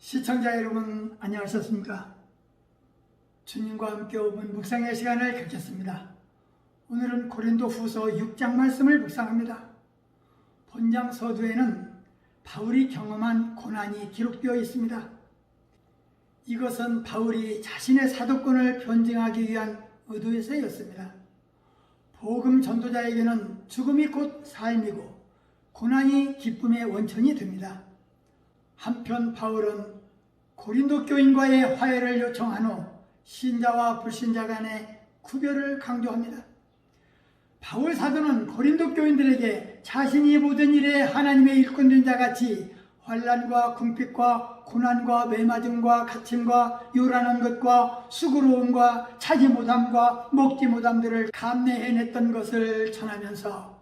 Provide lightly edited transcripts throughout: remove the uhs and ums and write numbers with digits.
시청자 여러분 안녕하셨습니까? 주님과 함께 5분 묵상의 시간을 갖겠습니다. 오늘은 고린도후서 6장 말씀을 묵상합니다. 본장 서두에는 바울이 경험한 고난이 기록되어 있습니다. 이것은 바울이 자신의 사도권을 변증하기 위한 의도에서였습니다. 복음 전도자에게는 죽음이 곧 삶이고 고난이 기쁨의 원천이 됩니다. 한편 바울은 고린도 교인과의 화해를 요청한 후 신자와 불신자 간의 구별을 강조합니다. 바울 사도는 고린도 교인들에게 자신이 모든 일에 하나님의 일꾼된 자같이 환난과 궁핍과 고난과 매맞음과 갇힘과 요란한 것과 수고로움과 차지 못함과 먹지 못함들을 감내해냈던 것을 전하면서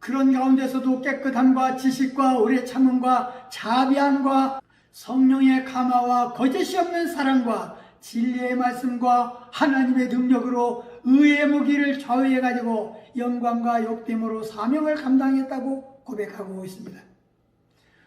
그런 가운데서도 깨끗함과 지식과 오래 참음과 자비함과 성령의 감화와 거짓이 없는 사랑과 진리의 말씀과 하나님의 능력으로 의의 무기를 좌우해가지고 영광과 욕됨으로 사명을 감당했다고 고백하고 있습니다.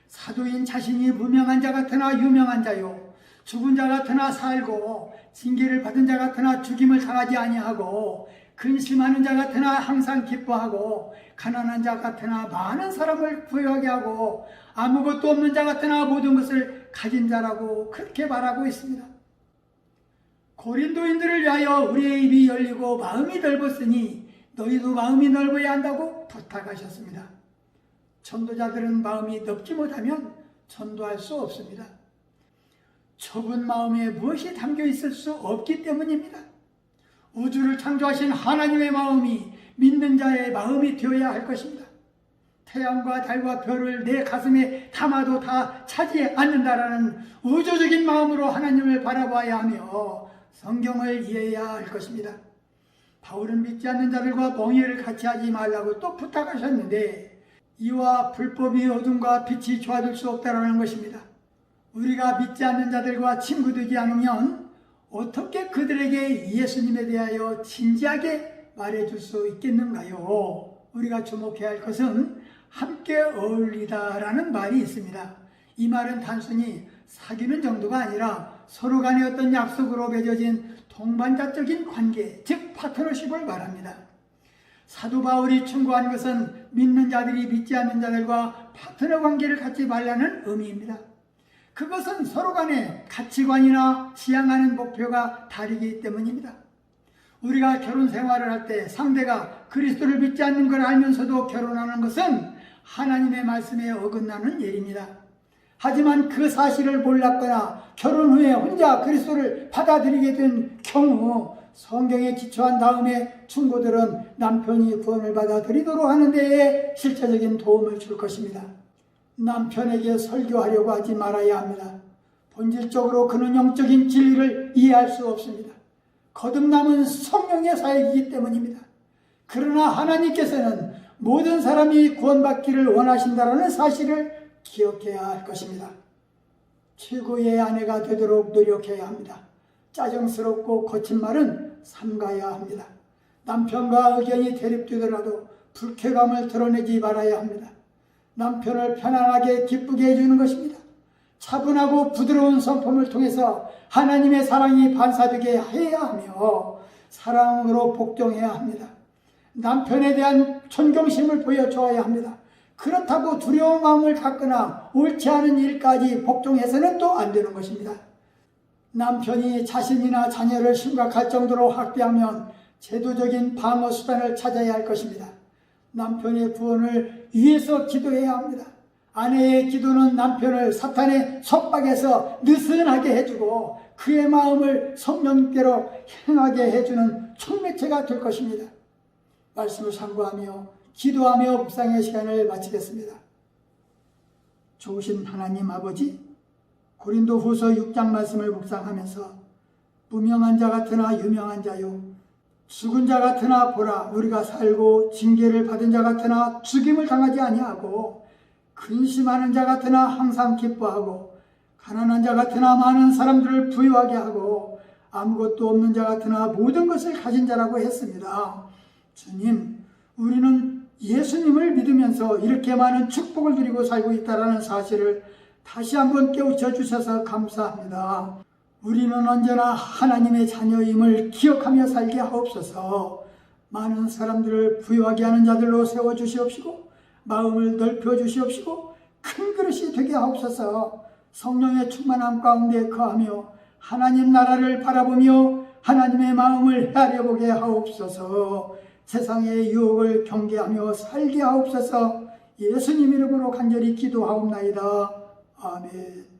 사도인 자신이 무명한 자 같으나 유명한 자요, 죽은 자 같으나 살고 징계를 받은 자 같으나 죽임을 당하지 아니하고 근심하는 자 같으나 항상 기뻐하고 가난한 자 같으나 많은 사람을 부유하게 하고 아무것도 없는 자 같으나 모든 것을 가진 자라고 그렇게 말하고 있습니다. 고린도인들을 위하여 우리의 입이 열리고 마음이 넓었으니 너희도 마음이 넓어야 한다고 부탁하셨습니다. 전도자들은 마음이 넓지 못하면 전도할 수 없습니다. 좁은 마음에 무엇이 담겨 있을 수 없기 때문입니다. 우주를 창조하신 하나님의 마음이 믿는 자의 마음이 되어야 할 것입니다. 태양과 달과 별을 내 가슴에 담아도 다 차지 않는다라는 우주적인 마음으로 하나님을 바라봐야 하며 성경을 이해해야 할 것입니다. 바울은 믿지 않는 자들과 멍해를 같이 하지 말라고 또 부탁하셨는데 이와 불법이 어둠과 빛이 조화될 수 없다라는 것입니다. 우리가 믿지 않는 자들과 친구되지 않으면 어떻게 그들에게 예수님에 대하여 진지하게 말해줄 수 있겠는가요? 우리가 주목해야 할 것은 함께 어울리다라는 말이 있습니다. 이 말은 단순히 사귀는 정도가 아니라 서로 간의 어떤 약속으로 맺어진 동반자적인 관계, 즉 파트너십을 말합니다. 사도 바울이 충고한 것은 믿는 자들이 믿지 않는 자들과 파트너 관계를 갖지 말라는 의미입니다. 그것은 서로 간의 가치관이나 지향하는 목표가 다르기 때문입니다. 우리가 결혼 생활을 할 때 상대가 그리스도를 믿지 않는 걸 알면서도 결혼하는 것은 하나님의 말씀에 어긋나는 일입니다. 하지만 그 사실을 몰랐거나 결혼 후에 혼자 그리스도를 받아들이게 된 경우 성경에 기초한 다음에 충고들은 남편이 구원을 받아들이도록 하는 데에 실제적인 도움을 줄 것입니다. 남편에게 설교하려고 하지 말아야 합니다. 본질적으로 그는 영적인 진리를 이해할 수 없습니다. 거듭남은 성령의 사역이기 때문입니다. 그러나 하나님께서는 모든 사람이 구원받기를 원하신다는 사실을 기억해야 할 것입니다. 최고의 아내가 되도록 노력해야 합니다. 짜증스럽고 거친 말은 삼가야 합니다. 남편과 의견이 대립되더라도 불쾌감을 드러내지 말아야 합니다. 남편을 편안하게 기쁘게 해주는 것입니다. 차분하고 부드러운 성품을 통해서 하나님의 사랑이 반사되게 해야 하며 사랑으로 복종해야 합니다. 남편에 대한 존경심을 보여주어야 합니다. 그렇다고 두려운 마음을 갖거나 옳지 않은 일까지 복종해서는 또 안 되는 것입니다. 남편이 자신이나 자녀를 심각할 정도로 학대하면 제도적인 방어 수단을 찾아야 할 것입니다. 남편의 구원을 위해서 기도해야 합니다. 아내의 기도는 남편을 사탄의 속박에서 느슨하게 해주고 그의 마음을 성령께로 향하게 해주는 촉매체가 될 것입니다. 말씀을 참고하며 기도하며 묵상의 시간을 마치겠습니다. 좋으신 하나님 아버지, 고린도후서 6장 말씀을 묵상하면서 무명한 자 같으나 유명한 자요, 죽은 자 같으나 보라 우리가 살고 징계를 받은 자 같으나 죽임을 당하지 아니하고 근심하는 자 같으나 항상 기뻐하고 가난한 자 같으나 많은 사람들을 부유하게 하고 아무것도 없는 자 같으나 모든 것을 가진 자라고 했습니다. 주님, 우리는 예수님을 믿으면서 이렇게 많은 축복을 누리고 살고 있다는 사실을 다시 한번 깨우쳐 주셔서 감사합니다. 우리는 언제나 하나님의 자녀임을 기억하며 살게 하옵소서. 많은 사람들을 부유하게 하는 자들로 세워주시옵시고 마음을 넓혀주시옵시고 큰 그릇이 되게 하옵소서. 성령의 충만함 가운데 거하며 하나님 나라를 바라보며 하나님의 마음을 헤아려보게 하옵소서. 세상의 유혹을 경계하며 살게 하옵소서. 예수님 이름으로 간절히 기도하옵나이다. 아멘.